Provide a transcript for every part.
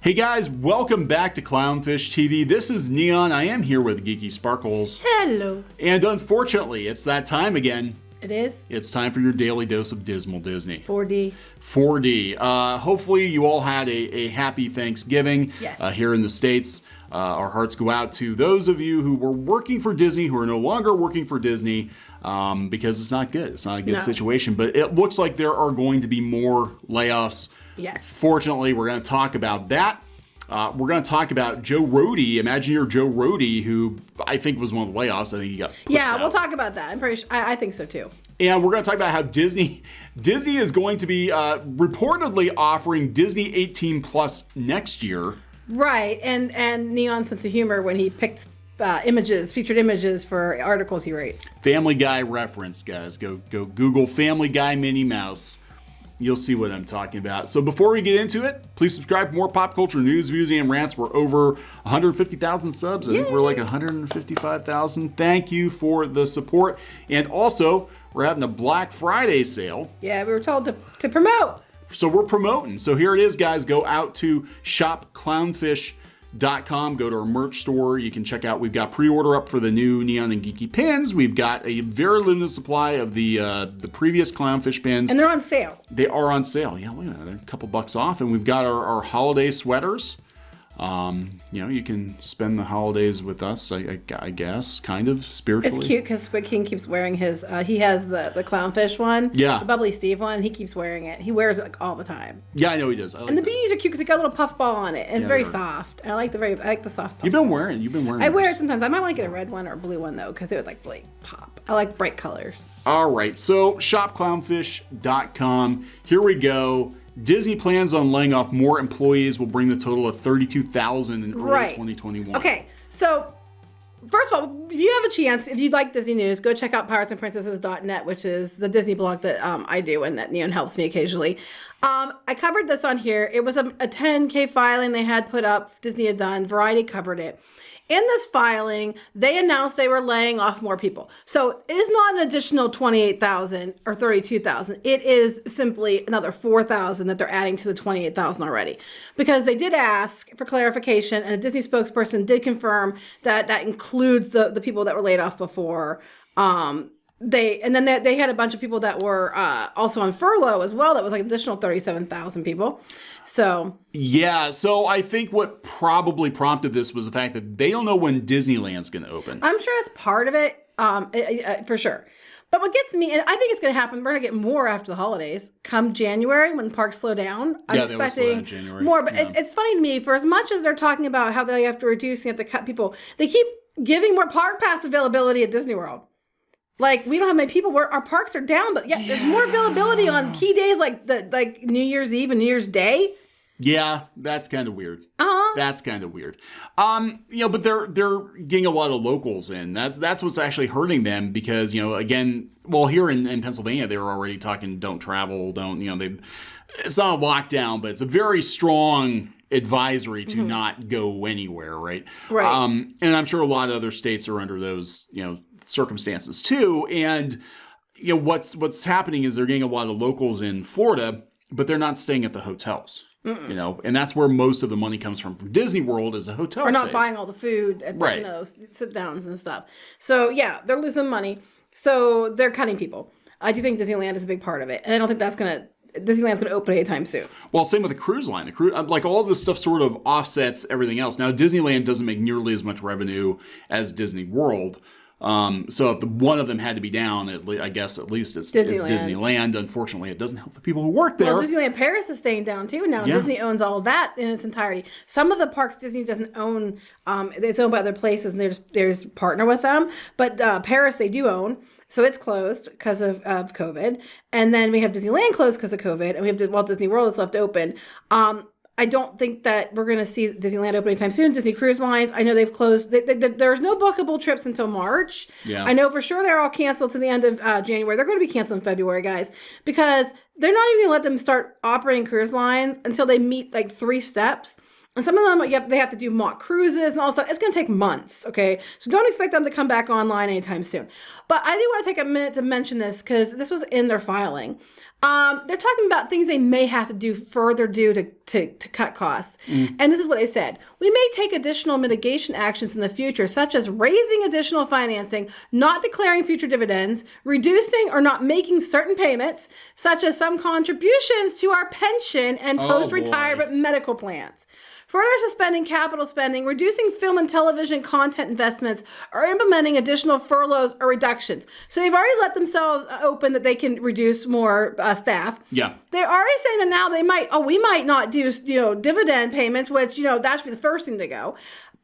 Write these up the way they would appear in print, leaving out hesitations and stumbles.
Hey guys, welcome back to Clownfish TV. This is Kneon. I am here with Geeky Sparkles. Hello. And unfortunately, it's that time again. It is? It's time for your daily dose of Dismal Disney. It's 4D. 4D. Hopefully you all had a happy Thanksgiving. Yes. Here in the States. Our hearts go out to those of you who were working for Disney, who are no longer working for Disney, because it's not good. It's not a good situation. But it looks like there are going to be more layoffs. Yes. Fortunately, we're going to talk about that. We're going to talk about Joe Rohde. Imagine you're Joe Rohde, who I think was one of the layoffs. I think he got pushed out. We'll talk about that. I'm pretty sure. I think so too. And we're going to talk about how Disney is going to be reportedly offering Disney 18 Plus next year. Right, and Kneon's sense of humor when he picked featured images for articles he writes. Family Guy reference, guys. Go Google Family Guy Minnie Mouse. You'll see what I'm talking about. So before we get into it, please subscribe for more pop culture news, views, and rants. We're over 150,000 subs. I think we're like 155,000. Thank you for the support. And also, we're having a Black Friday sale. Yeah, we were told to promote. So we're promoting. So here it is, guys. Go out to shopclownfish.com. Go to our merch store. You can check out, we've got pre-order up for the new Kneon and Geeky pins. We've got a very limited supply of the previous Clownfish pins. And they're on sale. They are on sale. Yeah, look at that. They're a couple bucks off. And we've got our holiday sweaters. You can spend the holidays with us, I guess, kind of spiritually. It's cute because Squid King keeps wearing his, he has the Clownfish one. Yeah. The Bubbly Steve one. He keeps wearing it. He wears it like all the time. Yeah, I know he does. And the beanies are cute because they got a little puff ball on it. And it's very soft. And I like the soft puff. You've been wearing I wear it sometimes. I might want to get a red one or a blue one though because it would like really pop. I like bright colors. All right. So shopclownfish.com. Here we go. Disney plans on laying off more employees, will bring the total of 32,000 in early 2021. Okay, so first of all, if you have a chance, if you'd like Disney news, go check out piratsandprincesses.net, which is the Disney blog that I do and that Kneon helps me occasionally. I covered this on here. It was a 10K filing they had put up, Disney had done, Variety covered it. In this filing, they announced they were laying off more people. So it is not an additional 28,000 or 32,000. It is simply another 4,000 that they're adding to the 28,000 already. Because they did ask for clarification, and a Disney spokesperson did confirm that that includes the people that were laid off before. They had a bunch of people that were also on furlough as well. That was like an additional 37,000 people. So I think what probably prompted this was the fact that they don't know when Disneyland's going to open. I'm sure it's part of it, for sure. But what gets me, and I think it's going to happen, we're going to get more after the holidays. Come January, when parks slow down, I'm expecting more. But it's funny to me, for as much as they're talking about how they have to reduce, they have to cut people, they keep giving more park pass availability at Disney World. Like, we don't have many people where our parks are down, but there's more availability on key days like New Year's Eve and New Year's Day. Yeah, that's kind of weird. That's kind of weird. But they're getting a lot of locals in. That's what's actually hurting them because, again, well, here in Pennsylvania, they were already talking don't travel, it's not a lockdown, but it's a very strong advisory to not go anywhere, right? Right. And I'm sure a lot of other states are under those, circumstances too. And what's happening is they're getting a lot of locals in Florida, but they're not staying at the hotels. And that's where most of the money comes from Disney World is a hotel. We're not buying all the food at sit downs and stuff. So they're losing money. So they're cutting people. I do think Disneyland is a big part of it, and I don't think Disneyland's going to open anytime soon. Well, same with the cruise line. Like all of this stuff sort of offsets everything else. Now, Disneyland doesn't make nearly as much revenue as Disney World. So if one of them had to be down, I guess at least it's Disneyland. Unfortunately, it doesn't help the people who work there. Well, Disneyland Paris is staying down too now. Yeah. Disney owns all of that in its entirety. Some of the parks Disney doesn't own. It's owned by other places, and there's partner with them. But Paris they do own. So it's closed because of COVID. And then we have Disneyland closed because of COVID. And we have Walt Disney World that's left open. I don't think that we're going to see Disneyland open anytime soon. Disney Cruise Lines, I know they've closed. There's no bookable trips until March. Yeah. I know for sure they're all canceled to the end of January. They're going to be canceled in February, guys, because they're not even going to let them start operating cruise lines until they meet like 3 steps. And some of them, they have to do mock cruises and all stuff. It's going to take months, okay? So don't expect them to come back online anytime soon. But I do want to take a minute to mention this because this was in their filing. They're talking about things they may have to do to cut costs. And this is what they said. We may take additional mitigation actions in the future, such as raising additional financing, not declaring future dividends, reducing or not making certain payments, such as some contributions to our pension and post-retirement medical plans. Further suspending capital spending, reducing film and television content investments, or implementing additional furloughs or reductions. So they've already let themselves open that they can reduce more staff. Yeah. They're already saying that now we might not do, dividend payments, which, that should be the first thing to go.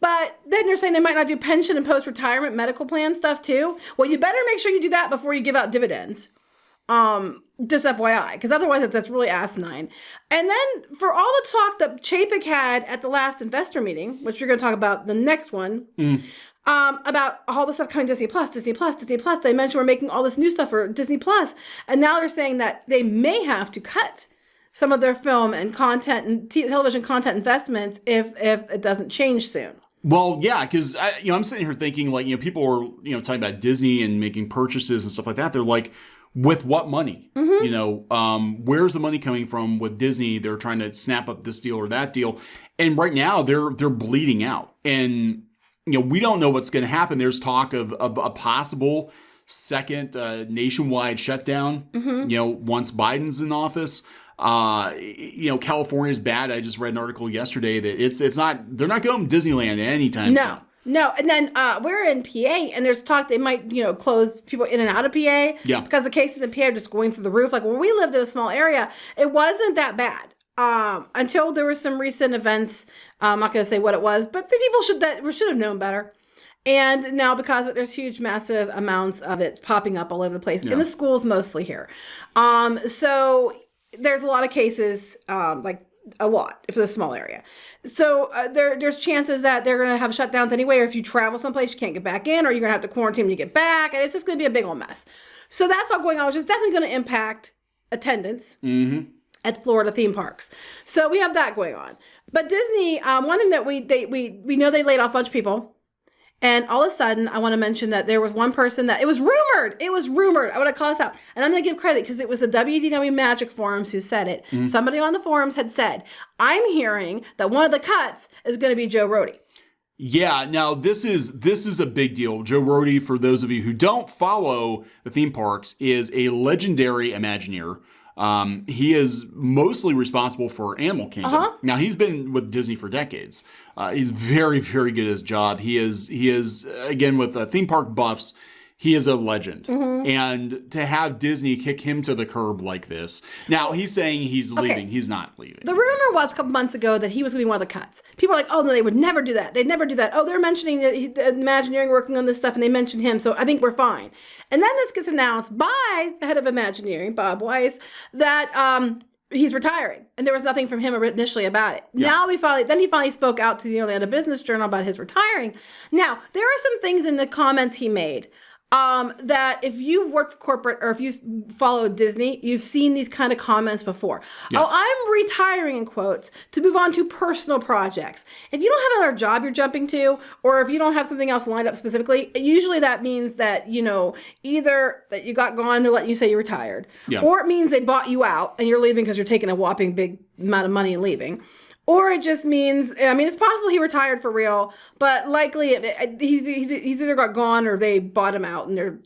But then they're saying they might not do pension and post-retirement medical plan stuff too. Well, you better make sure you do that before you give out dividends. Just FYI, because otherwise that's really asinine. And then for all the talk that Chapek had at the last investor meeting, which you're going to talk about the next one, about all the stuff coming Disney Plus. They mentioned we're making all this new stuff for Disney Plus. And now they're saying that they may have to cut some of their film and content and television content investments if it doesn't change soon. Well, yeah, because I'm sitting here thinking people are talking about Disney and making purchases and stuff like that. They're like, with what money? Where's the money coming from with Disney? They're trying to snap up this deal or that deal. And right now they're bleeding out. And, we don't know what's going to happen. There's talk of a possible second nationwide shutdown, once Biden's in office. California's bad. I just read an article yesterday that they're not going to Disneyland anytime soon. No, and then we're in PA, and there's talk they might, close people in and out of PA. Yeah. Because the cases in PA are just going through the roof. Like when we lived in a small area, it wasn't that bad until there were some recent events. I'm not going to say what it was, but the people should have known better. And now because there's huge, massive amounts of it popping up all over the place in the schools, mostly here. So there's a lot of cases, a lot for the small area. So there's chances that they're going to have shutdowns anyway, or if you travel someplace, you can't get back in, or you're going to have to quarantine when you get back, and it's just going to be a big old mess. So that's all going on, which is definitely going to impact attendance at Florida theme parks. So we have that going on. But Disney, one thing that we know they laid off a bunch of people. And all of a sudden, I want to mention that there was one person that it was rumored. I want to call this out. And I'm going to give credit because it was the WDW Magic forums who said it. Somebody on the forums had said, I'm hearing that one of the cuts is going to be Joe Rohde. Yeah, now this is a big deal. Joe Rohde, for those of you who don't follow the theme parks, is a legendary Imagineer. He is mostly responsible for Animal Kingdom. Now, he's been with Disney for decades. He's very, very good at his job. He is again, with theme park buffs, he is a legend. And to have Disney kick him to the curb like this. Now, he's saying he's leaving. He's not leaving. The rumor was a couple months ago that he was going to be one of the cuts. People are like, oh, no, they would never do that. They'd never do that. Oh, they're mentioning the Imagineering working on this stuff, and they mentioned him, so I think we're fine. And then this gets announced by the head of Imagineering, Bob Weiss, that he's retiring, and there was nothing from him initially about it. Yeah. Now he finally spoke out to the Orlando Business Journal about his retiring. Now, there are some things in the comments he made that if you've worked for corporate or if you follow Disney, you've seen these kind of comments before. Yes. Oh, I'm retiring, in quotes, to move on to personal projects. If you don't have another job you're jumping to, or if you don't have something else lined up specifically, usually that means that, either that you got gone, they're letting you say you're retired, or it means they bought you out and you're leaving because you're taking a whopping big amount of money and leaving. Or it just means, it's possible he retired for real, but likely he's either got gone or they bought him out, and they're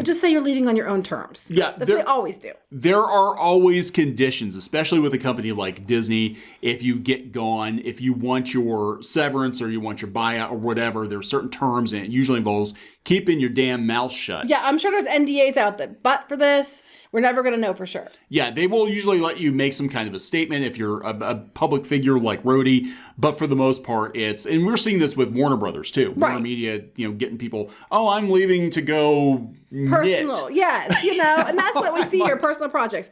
just say you're leaving on your own terms. Yeah, that's what they always do. There are always conditions, especially with a company like Disney. If you get gone, if you want your severance or you want your buyout or whatever, there are certain terms, and it usually involves keeping your damn mouth shut. Yeah, I'm sure there's NDAs out there, but for this, we're never going to know for sure. Yeah, they will usually let you make some kind of a statement if you're a public figure like Rohde, but for the most part, and we're seeing this with Warner Brothers too. Right. Warner Media, getting people, oh, I'm leaving to go personal. knit. Yes, and that's what we see here, personal projects.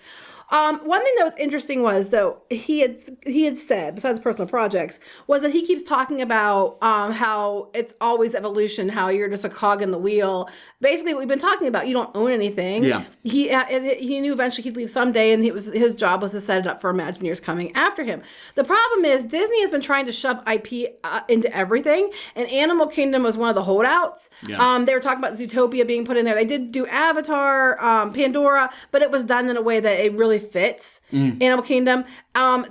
One thing that was interesting was, though, he had said, besides personal projects, was that he keeps talking about how it's always evolution, how you're just a cog in the wheel. Basically, what we've been talking about, you don't own anything. Yeah. He knew eventually he'd leave someday, and his job was to set it up for Imagineers coming after him. The problem is Disney has been trying to shove IP into everything, and Animal Kingdom was one of the holdouts. Yeah. They were talking about Zootopia being put in there. They did do Avatar, Pandora, but it was done in a way that it really really fits Animal Kingdom.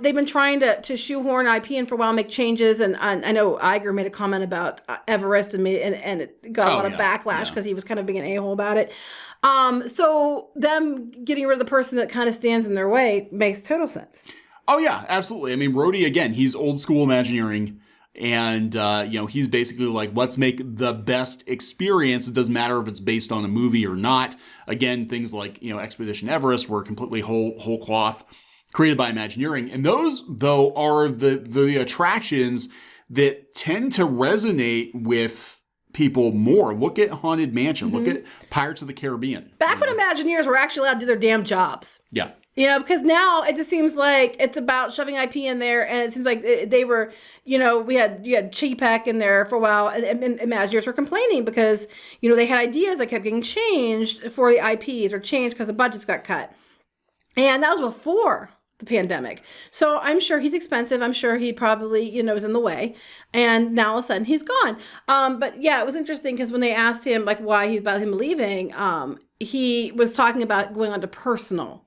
They've been trying to shoehorn IP in for a while, make changes, and I know Iger made a comment about Everest and it got a lot of backlash because he was kind of being an a-hole about it. So them getting rid of the person that kind of stands in their way makes total sense. Oh yeah, absolutely. I mean, Rohde, again, he's old school Imagineering. And, he's basically like, let's make the best experience. It doesn't matter if it's based on a movie or not. Again, things like, Expedition Everest were completely whole cloth created by Imagineering. And those, though, are the attractions that tend to resonate with people more. Look at Haunted Mansion. Look at Pirates of the Caribbean. Back when Imagineers were actually allowed to do their damn jobs. Yeah. Because now it just seems like it's about shoving IP in there, and it seems like they were, you had Chapek in there for a while, and Imagineers were complaining because, they had ideas that kept getting changed for the IPs or changed because the budgets got cut. And that was before the pandemic. So I'm sure he's expensive. I'm sure he probably, was in the way. And now all of a sudden he's gone. But yeah, it was interesting because when they asked him why about him leaving, he was talking about going on to personal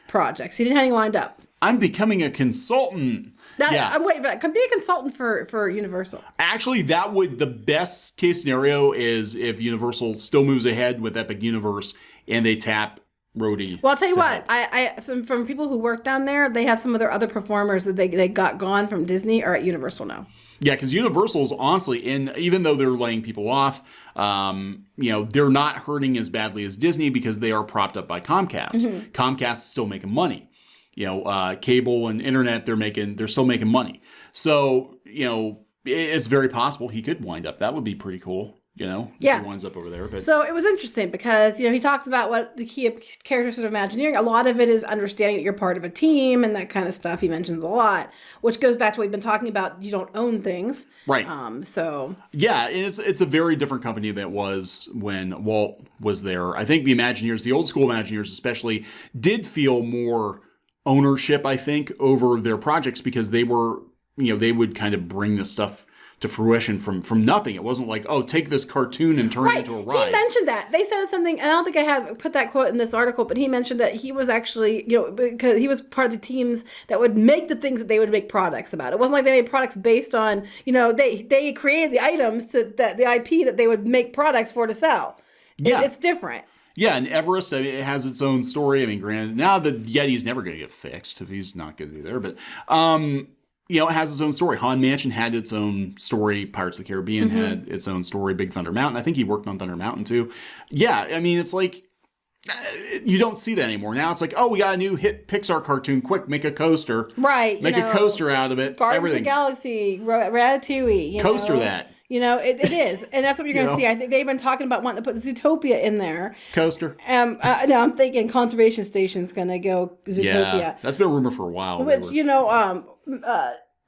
projects. He didn't have anything lined up. I'm becoming a consultant. I'm waiting for that. Be a consultant for Universal. Actually, the best case scenario is if Universal still moves ahead with Epic Universe and they tap Rohde. Well, I'll tell you what, from people who work down there, they have some of their other performers that they got gone from Disney are at Universal now. Yeah, because Universal's honestly, and even though they're laying people off, they're not hurting as badly as Disney because they are propped up by Comcast. Comcast is still making money. Cable and internet, they're still making money. So, it's very possible he could wind up. That would be pretty cool. If he winds up over there. But so it was interesting because, he talks about what the key characteristics of Imagineering. A lot of it is understanding that you're part of a team and that kind of stuff. He mentions a lot, which goes back to what we've been talking about. You don't own things. Right. Yeah, it's a very different company than it was when Walt was there. I think the Imagineers, the old school Imagineers especially, did feel more ownership, I think, over their projects because they were, they would kind of bring this stuff to fruition from nothing. It wasn't like, oh, take this cartoon and turn it into a ride. He mentioned that. They said something, and I don't think I have put that quote in this article, but he mentioned that he was actually, because he was part of the teams that would make the things that they would make products about. It wasn't like they made products based on, they created the items the IP that they would make products for to sell. Yeah. It's different. Yeah, and Everest, it has its own story. I mean, granted, now the Yeti's never going to get fixed if he's not going to be there, but it has its own story. Haunted Mansion had its own story. Pirates of the Caribbean had its own story. Big Thunder Mountain. I think he worked on Thunder Mountain too. Yeah, I mean, it's like, you don't see that anymore. Now it's like, oh, we got a new hit Pixar cartoon. Quick, make a coaster. Right. Make a coaster out of it. Guardians of the Galaxy, Ratatouille. Coaster that. It is. And that's what you're going to see. I think they've been talking about wanting to put Zootopia in there. Coaster. No, I'm thinking Conservation Station's going to go Zootopia. Yeah, that's been a rumor for a while. Which,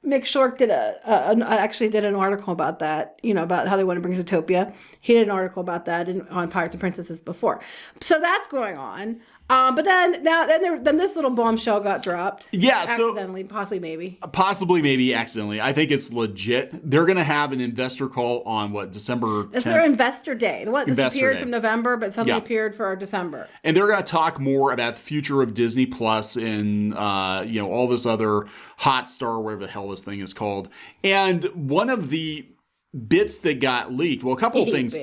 Mick Shork actually did an article about that, about how they want to bring Zootopia. He did an article about that on Pirates and Princesses before. So that's going on. But then this little bombshell got dropped. Yeah, accidentally, possibly, maybe accidentally. I think it's legit. They're going to have an investor call on December 10th? That's their Investor Day. The one that disappeared from November, but suddenly appeared for December. And they're going to talk more about the future of Disney Plus and all this other Hotstar, whatever the hell this thing is called. And one of the bits that got leaked, a couple of things.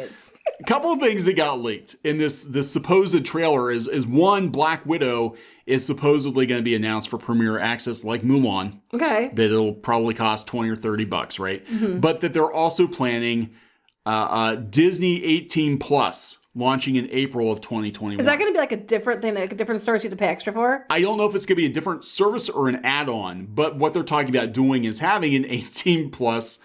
A couple of things that got leaked in this supposed trailer is one, Black Widow is supposedly going to be announced for premiere access like Mulan. Okay. That it'll probably cost $20 or $30, right? Mm-hmm. But that they're also planning Disney 18 Plus launching in April of 2021. Is that going to be like a different thing, like a different service you have to pay extra for? I don't know if it's going to be a different service or an add-on, but what they're talking about doing is having an 18 Plus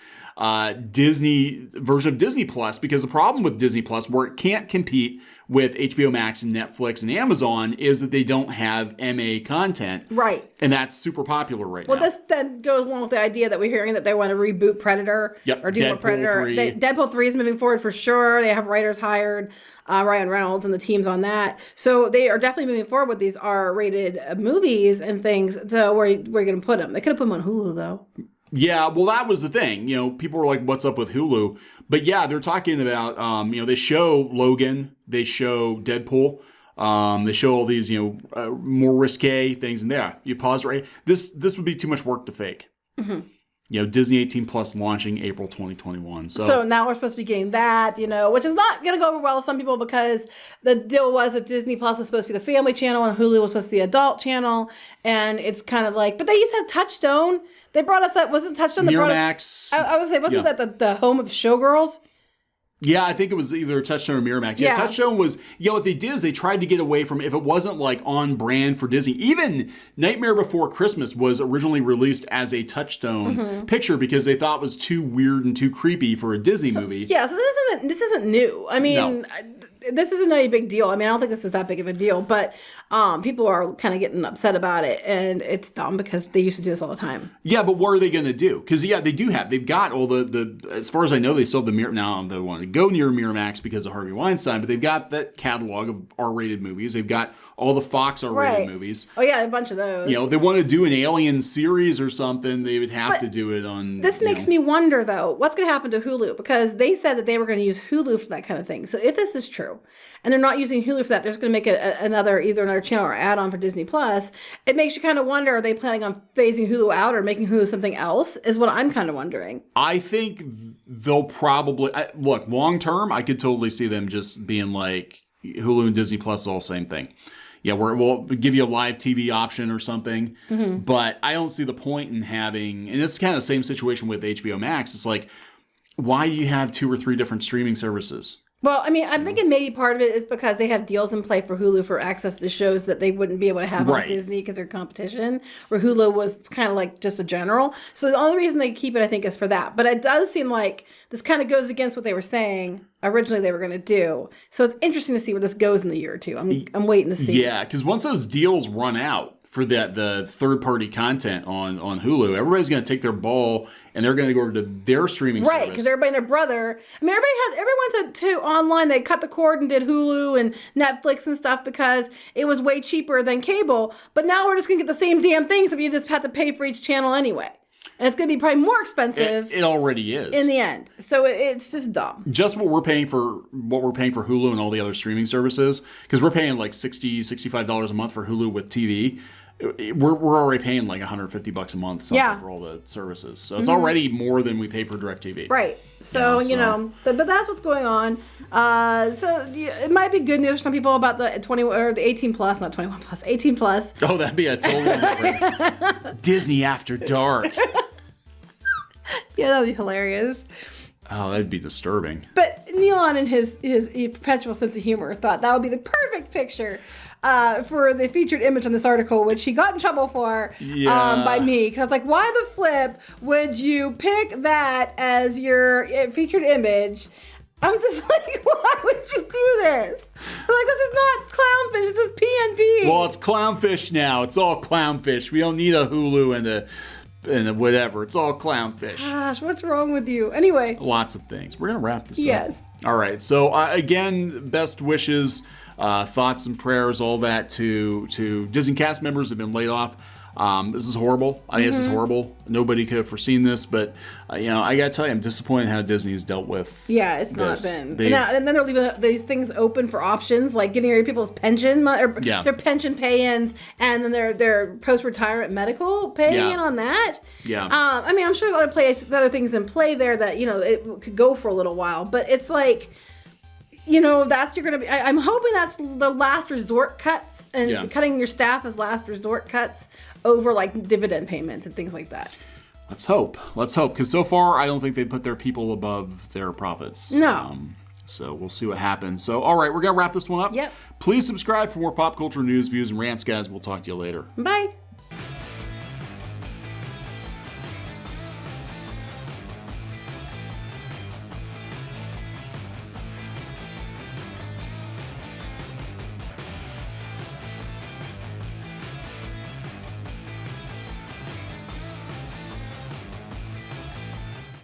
Disney version of Disney Plus, because the problem with Disney Plus, where it can't compete with HBO Max and Netflix and Amazon, is that they don't have MA content. Right. And that's super popular right now. Well, this then goes along with the idea that we're hearing that they want to reboot Predator. Yep. Or do more Predator. Deadpool 3 is moving forward for sure. They have writers hired, Ryan Reynolds and the teams on that. So they are definitely moving forward with these R-rated movies and things. So where are you going to put them? They could have put them on Hulu, though. Yeah, well, that was the thing. People were like, what's up with Hulu? But yeah, they're talking about, they show Logan, they show Deadpool. They show all these, more risque things, and you pause right. This would be too much work to fake. Mm-hmm. Disney 18 Plus launching April 2021. So now we're supposed to be getting that, which is not going to go over well with some people because the deal was that Disney Plus was supposed to be the family channel and Hulu was supposed to be the adult channel. And it's kind of like, but they used to have Touchstone. They brought us up, wasn't Touchstone? Miramax. I would say, wasn't that the home of Showgirls? Yeah, I think it was either Touchstone or Miramax. Yeah, Touchstone was, what they did is they tried to get away from, if it wasn't like on brand for Disney, even Nightmare Before Christmas was originally released as a Touchstone picture because they thought it was too weird and too creepy for a Disney movie. Yeah, so this isn't new. I mean, this isn't a big deal. I mean, I don't think this is that big of a deal, but people are kind of getting upset about it, and it's dumb because they used to do this all the time. Yeah, but what are they going to do? Because, they've got all the as far as I know, they still have now they want to go near Miramax because of Harvey Weinstein, but they've got that catalog of R-rated movies. They've got all the Fox R-rated movies. Oh, yeah, a bunch of those. If they want to do an Alien series or something, they would have to do it on... This makes me wonder, though, what's going to happen to Hulu? Because they said that they were going to use Hulu for that kind of thing. So if this is true, and they're not using Hulu for that, they're just going to make it either another channel or add-on for Disney Plus. It makes you kind of wonder, are they planning on phasing Hulu out or making Hulu something else, is what I'm kind of wondering. I think they'll probably... Look, long-term, I could totally see them just being like, Hulu and Disney Plus is all the same thing. Yeah, we'll give you a live TV option or something. Mm-hmm. But I don't see the point in having... And it's kind of the same situation with HBO Max. It's like, why do you have 2 or 3 different streaming services? Well, I mean, I'm thinking maybe part of it is because they have deals in play for Hulu for access to shows that they wouldn't be able to have on Disney because they're competition, where Hulu was kind of like just a general. So the only reason they keep it, I think, is for that. But it does seem like this kind of goes against what they were saying originally they were going to do. So it's interesting to see where this goes in the year or two. I'm waiting to see. Yeah, because once those deals run out for the third-party content on Hulu, everybody's going to take their ball and they're going to go over to their streaming service. Right, because everybody and their brother. I mean, everyone went to online. They cut the cord and did Hulu and Netflix and stuff because it was way cheaper than cable. But now we're just going to get the same damn thing, so you just have to pay for each channel anyway. And it's going to be probably more expensive. It already is in the end. So it's just dumb. Just what we're paying for Hulu and all the other streaming services, because we're paying like $60, $65 a month for Hulu with TV. We're already paying like $150 a month for all the services. So it's already more than we pay for DirecTV. Right. So, but that's what's going on. So it might be good news for some people about the 20 or the 18 plus, not 21 plus, 18 plus. Oh, that'd be a totally different Disney After Dark. Yeah, that'd be hilarious. Oh, that'd be disturbing. But Kneon, in his perpetual sense of humor, thought that would be the perfect picture for the featured image on this article, which he got in trouble for by me. Because I was like, why the flip would you pick that as your featured image? I'm just like, why would you do this? I'm like, this is not Clownfish, this is PNP. Well, it's Clownfish now. It's all Clownfish. We don't need a Hulu and a whatever. It's all Clownfish. Gosh, what's wrong with you? Anyway. Lots of things. We're going to wrap this up. Yes. All right. So, again, best wishes, thoughts and prayers, all that to Disney cast members who have been laid off. This is horrible. I mean, this is horrible. Nobody could have foreseen this, but I gotta tell you, I'm disappointed how Disney's dealt with. Yeah, it's this. Not been. And then they're leaving these things open for options, like getting rid of people's pension, their pension pay-ins, and then their post-retirement medical pay-in on that. Yeah. I mean, I'm sure there's other things in play there that it could go for a little while, but it's like. That's you're gonna be. I'm hoping that's the last resort cuts and cutting your staff as last resort cuts over like dividend payments and things like that. Let's hope, because so far I don't think they put their people above their profits. No. So we'll see what happens. So all right, we're gonna wrap this one up. Yep. Please subscribe for more pop culture news, views, and rants, guys. We'll talk to you later. Bye.